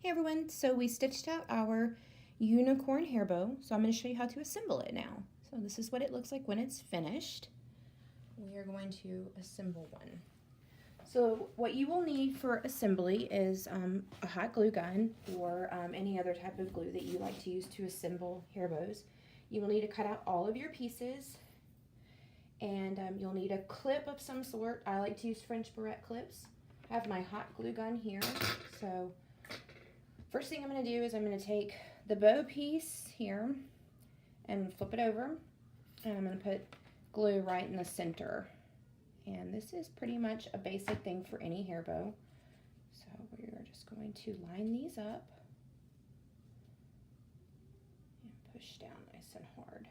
Hey everyone, so we stitched out our unicorn hair bow, so I'm going to show you how to assemble it now. So this is what it looks like when it's finished. We are going to assemble one. So what you will need for assembly is a hot glue gun or any other type of glue that you like to use to assemble hair bows. You will need to cut out all of your pieces, and you'll need a clip of some sort. I like to use French barrette clips. I have my hot glue gun here, so first thing I'm going to do is I'm going to take the bow piece here and flip it over, and I'm going to put glue right in the center. And this is pretty much a basic thing for any hair bow. So we are just going to line these up and push down nice and hard.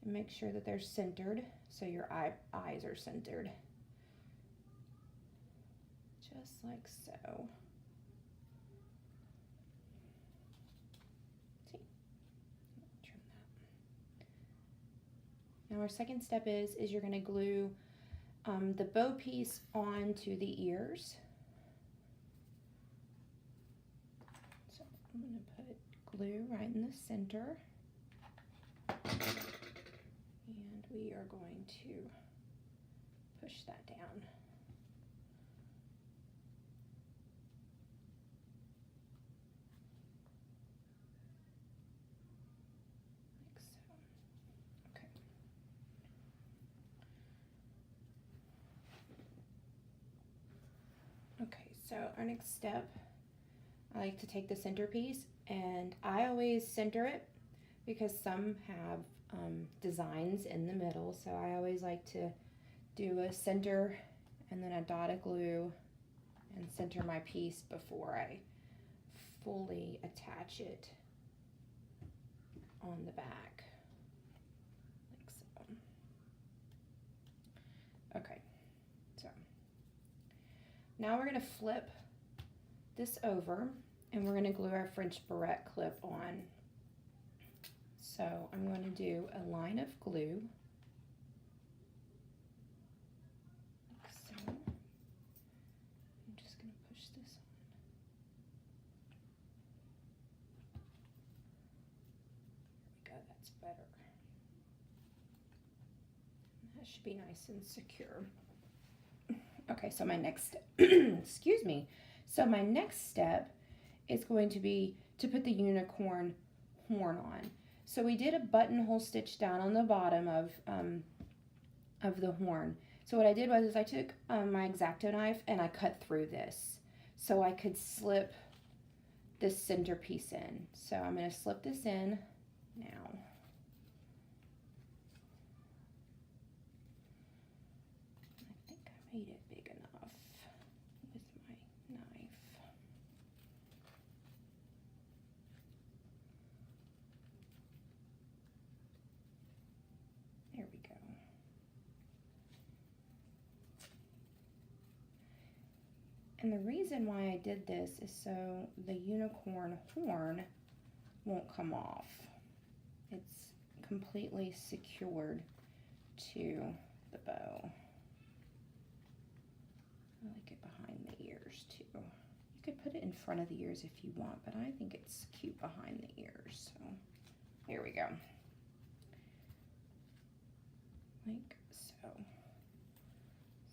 And make sure that they're centered so your eyes are centered. Just like so. Now our second step is you're going to glue the bow piece onto the ears. So I'm going to put glue right in the center. And we are going to push that down. Okay, so our next step, I like to take the centerpiece, and I always center it because some have designs in the middle, so I always like to do a center and then a dot of glue and center my piece before I fully attach it on the back, like so. Okay, so now we're going to flip this over and we're going to glue our French barrette clip on. So I'm going to do a line of glue, like so. I'm just going to push this on. There we go, that's better. That should be nice and secure. Okay, so my next, excuse me. So my next step is going to be to put the unicorn horn on. So we did a buttonhole stitch down on the bottom of the horn. So what I did was I took my X-Acto knife and I cut through this so I could slip this center piece in. So I'm going to slip this in now. I think I made it big enough with my knife. There we go. And the reason why I did this is so the unicorn horn won't come off. It's completely secured to the bow. I like it behind the ears too. You could put it in front of the ears if you want, but I think it's cute behind the ears. So here we go. Like so.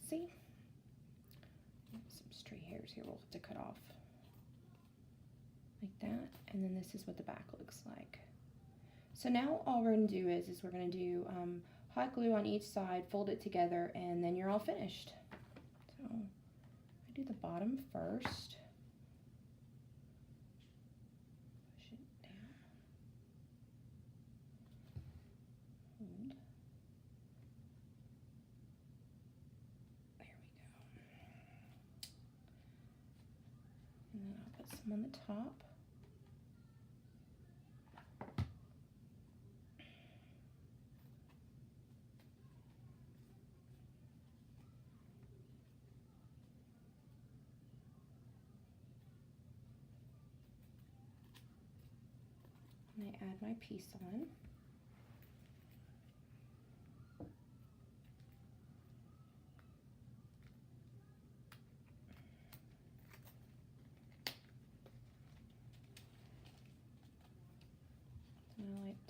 See? Some stray hairs here we'll have to cut off. Like that. And then this is what the back looks like. So now all we're going to do is we're going to do hot glue on each side, fold it together, and then you're all finished. So I do the bottom first. Push it down. Hold. There we go. And then I'll put some on the top. And I add my piece on.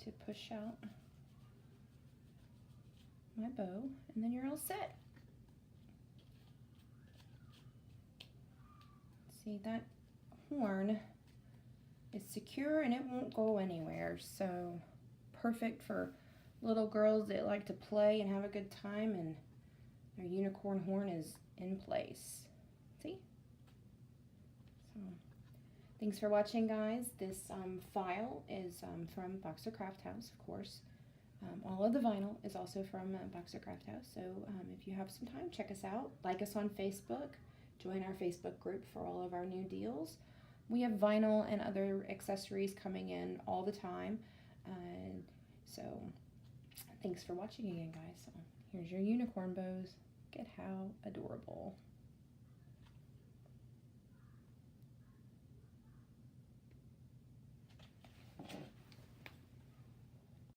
to push out my bow, and then you're all set. See, that horn is secure and it won't go anywhere, so perfect for little girls that like to play and have a good time, and their unicorn horn is in place. See? So, thanks for watching, guys. This file is from Boxer Craft House, of course. All of the vinyl is also from Boxer Craft House, so if you have some time, check us out. Like us on Facebook. Join our Facebook group for all of our new deals. We have vinyl and other accessories coming in all the time. So thanks for watching again, guys. So here's your unicorn bows. Look at how adorable.